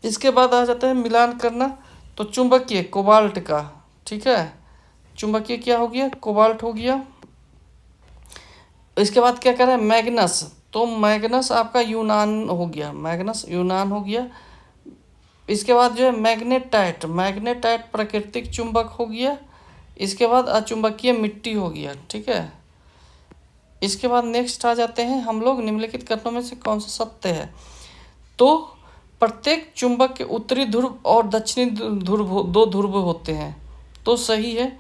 इसके बाद आ जाता है मिलान करना। तो चुंबकीय कोबाल्ट का, ठीक है, चुंबकीय क्या हो गया? कोबाल्ट हो गया। इसके बाद क्या करें? मैग्नस। तो मैग्नस आपका यूनान हो गया, मैग्नस यूनान हो गया। इसके बाद जो है मैग्नेटाइट, मैग्नेटाइट प्राकृतिक चुंबक हो गया। इसके बाद अचुंबकीय मिट्टी हो गया। ठीक है, इसके बाद नेक्स्ट आ जाते हैं हम लोग, निम्नलिखित कथनों में से कौन सा सत्य है? तो प्रत्येक चुंबक के उत्तरी ध्रुव और दक्षिणी ध्रुव, दो ध्रुव होते हैं। तो सही है।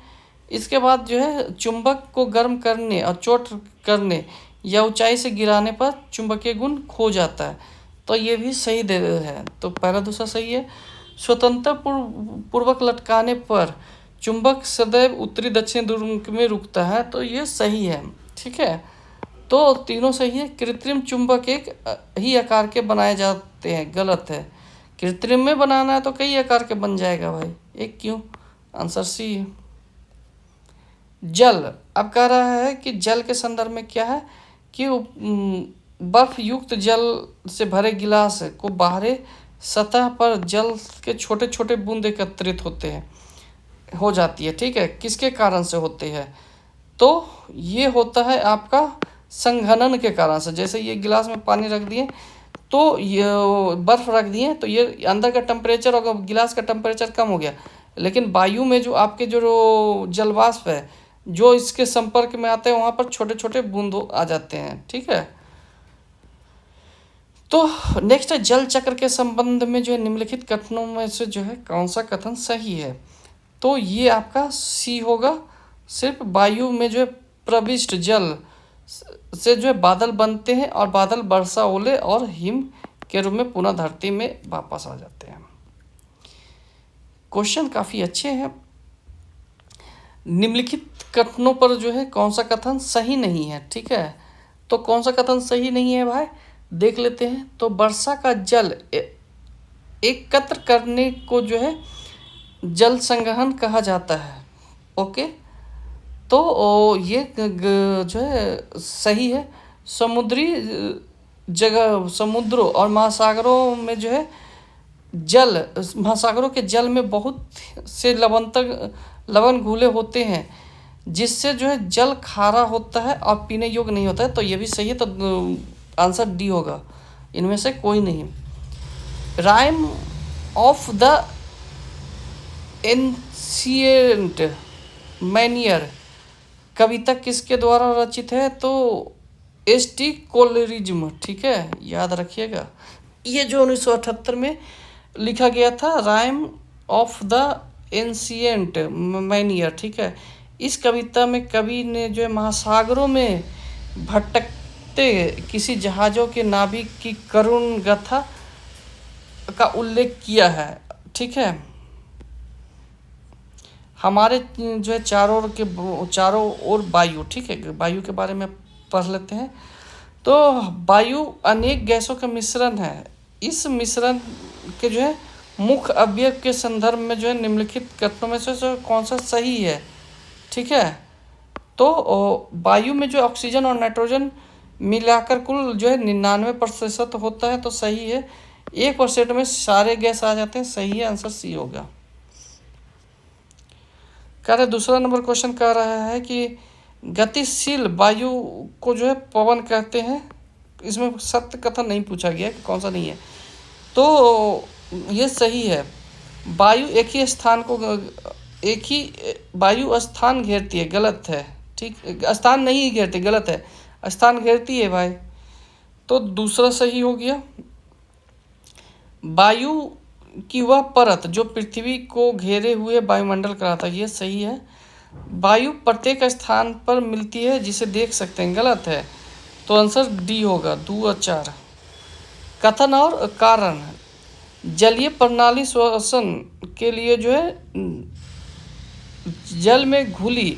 इसके बाद जो है चुंबक को गर्म करने और चोट करने या ऊंचाई से गिराने पर चुंबकीय गुण खो जाता है। तो ये भी सही दे है। तो पहला दूसरा सही है। स्वतंत्र पूर्वक लटकाने पर चुंबक सदैव उत्तरी दक्षिण ध्रुव में रुकता है। तो ये सही है। ठीक है, तो तीनों सही है। कृत्रिम चुंबक एक ही आकार के बनाए जाते हैं। गलत है, कृत्रिम में बनाना है तो कई आकार के बन जाएगा भाई, एक क्यों? आंसर सी है। जल, अब कह रहा है कि जल के संदर्भ में क्या है कि बर्फ युक्त जल से भरे गिलास को बाहरी सतह पर जल के छोटे छोटे बूंद एकत्रित हो जाती है। ठीक है, किसके कारण से होते हैं? तो ये होता है आपका संघनन के कारण से। जैसे ये गिलास में पानी रख दिए, तो ये बर्फ रख दिए, तो ये अंदर का टेम्परेचर और गिलास का टेम्परेचर कम हो गया। लेकिन वायु में जो आपके जो जलवाष्प है जो इसके संपर्क में आते हैं, वहाँ पर छोटे छोटे बूंद आ जाते हैं। ठीक है, तो नेक्स्ट है जल चक्र के संबंध में जो है निम्नलिखित कथनों में से जो है कौन सा कथन सही है? तो ये आपका सी होगा। सिर्फ वायु में जो है प्रविष्ट जल से जो है बादल बनते हैं और बादल वर्षा, ओले और हिम के रूप में पुनः धरती में वापस आ जाते हैं। क्वेश्चन काफ़ी अच्छे हैं। निम्नलिखित कथनों पर जो है कौन सा कथन सही नहीं है? ठीक है, तो कौन सा कथन सही नहीं है भाई, देख लेते हैं। तो वर्षा का जल एकत्र करने को जो है जल संग्रहण कहा जाता है। ओके, तो ये जो है सही है। समुद्री जगह, समुद्रों और महासागरों में जो है जल, महासागरों के जल में बहुत से लवण घुले होते हैं, जिससे जो है जल खारा होता है और पीने योग्य नहीं होता है। तो ये भी सही है। तो आंसर डी होगा, इनमें से कोई नहीं। राइम ऑफ द एंशिएंट मैनियर कविता किसके द्वारा रचित है? तो एस.टी. कोलरिज्म। ठीक है, याद रखिएगा। ये जो 1978 में लिखा गया था, राइम ऑफ द एंशिएंट मैनियर। ठीक है, इस कविता में कवि ने जो है महासागरों में भटकते किसी जहाज़ों के नाविक की करुण गाथा का उल्लेख किया है। ठीक है। हमारे जो है चारों ओर वायु, ठीक है, वायु के बारे में पढ़ लेते हैं। तो वायु अनेक गैसों का मिश्रण है। इस मिश्रण के जो है मुख्य अवयव के संदर्भ में जो है निम्नलिखित कथनों में से कौन सा सही है, ठीक है। तो वायु में जो ऑक्सीजन और नाइट्रोजन मिलाकर कुल जो है 99% होता है, तो सही है। 1% में सारे गैस आ जाते हैं, सही है, आंसर सी होगा। कह रहे दूसरा नंबर क्वेश्चन कह रहा है कि गतिशील वायु को जो है पवन कहते हैं। इसमें सत्य कथन नहीं पूछा गया कि कौन सा नहीं है, तो ये सही है। वायु एक ही वायु स्थान घेरती है, गलत है, ठीक, स्थान नहीं घेरती, गलत है, स्थान घेरती है भाई, तो दूसरा सही हो गया। वायु कि वह परत जो पृथ्वी को घेरे हुए वायुमंडल कराता है, ये सही है। वायु प्रत्येक स्थान पर मिलती है जिसे देख सकते हैं, गलत है, तो आंसर डी होगा, 2 और 4। कथन और कारण, जलीय प्रणाली श्वसन के लिए जो है जल में घुली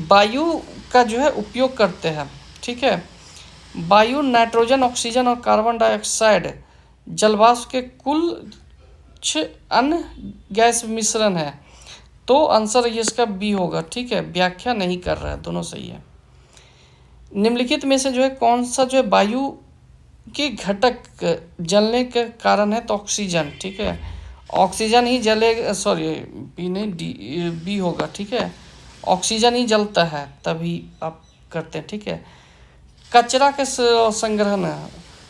वायु का जो है उपयोग करते हैं, ठीक है। वायु नाइट्रोजन, ऑक्सीजन और कार्बन डाइऑक्साइड जलवाष्प के कुल अन्य गैस मिश्रण है, तो आंसर ये इसका बी होगा, ठीक है। व्याख्या नहीं कर रहा है, दोनों सही है। निम्नलिखित में से जो है कौन सा जो है वायु के घटक जलने के कारण है, तो ऑक्सीजन, ठीक है, ऑक्सीजन ही जले, सॉरी बी नहीं, डी, बी होगा, ठीक है, ऑक्सीजन ही जलता है तभी आप करते हैं, ठीक है। कचरा के संग्रहण,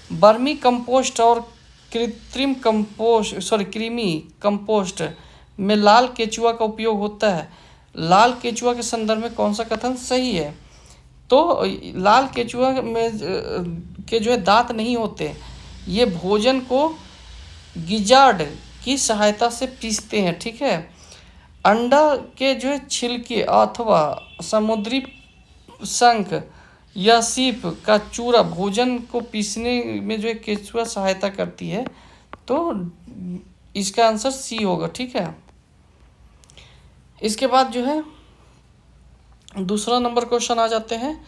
वर्मी कंपोस्ट और कृत्रिम कंपोस्ट, कृमि कंपोस्ट में लाल केचुआ का उपयोग होता है। लाल केचुआ के संदर्भ में कौन सा कथन सही है, तो लाल केचुआ में के जो है दांत नहीं होते, ये भोजन को गिजार्ड की सहायता से पीसते हैं, ठीक है। अंडा के जो है छिलके अथवा समुद्री शंख या सीप का चूरा भोजन को पीसने में जो है केचुआ सहायता करती है, तो इसका आंसर सी होगा, ठीक है। इसके बाद जो है दूसरा नंबर क्वेश्चन आ जाते हैं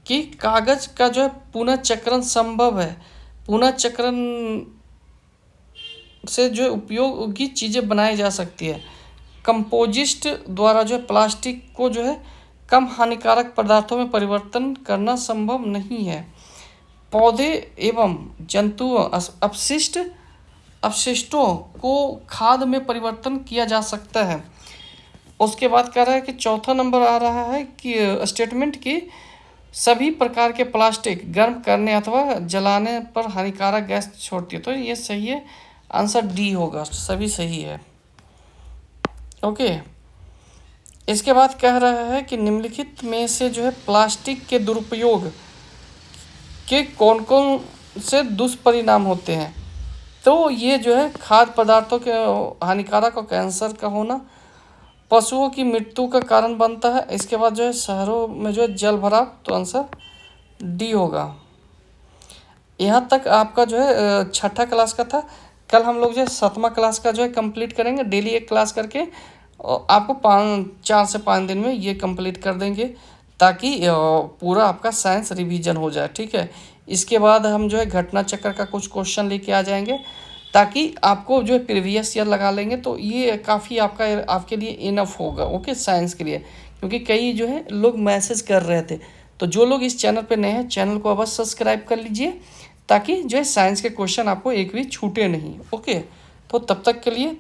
कि कागज का जो है पुनःचक्रण संभव है। पुनःचक्रण से जो है उपयोगी चीज़ें बनाई जा सकती है। कंपोजिस्ट द्वारा जो है प्लास्टिक को जो है कम हानिकारक पदार्थों में परिवर्तन करना संभव नहीं है। पौधे एवं जंतुओं अपशिष्टों को खाद में परिवर्तन किया जा सकता है। उसके बाद कह रहा है कि चौथा नंबर आ रहा है कि स्टेटमेंट की सभी प्रकार के प्लास्टिक गर्म करने अथवा जलाने पर हानिकारक गैस छोड़ती है, तो ये सही है, आंसर डी होगा, सभी सही है, ओके। इसके बाद कह रहा है कि निम्नलिखित में से जो है प्लास्टिक के दुरुपयोग के कौन कौन से दुष्परिणाम होते हैं, तो ये जो है खाद्य पदार्थों के हानिकारक और कैंसर का होना, पशुओं की मृत्यु का कारण बनता है। इसके बाद जो है शहरों में जो है जल भराव, तो आंसर डी होगा। यहाँ तक आपका जो है छठा क्लास का था। कल हम लोग जो है 7वां क्लास का जो है कंप्लीट करेंगे, डेली एक क्लास करके, और आपको 4 से 5 दिन में ये कंप्लीट कर देंगे, ताकि पूरा आपका साइंस रिवीजन हो जाए, ठीक है। इसके बाद हम जो है घटना चक्र का कुछ क्वेश्चन लेके आ जाएंगे, ताकि आपको जो है प्रीवियस ईयर लगा लेंगे, तो ये काफ़ी आपके लिए इनफ होगा, ओके, साइंस के लिए। क्योंकि कई जो है लोग मैसेज कर रहे थे, तो जो लोग इस चैनल पे नए हैं, चैनल को अवश्य सब्सक्राइब कर लीजिए, ताकि जो है साइंस के क्वेश्चन आपको एक भी छूटे नहीं, ओके। तो तब तक के लिए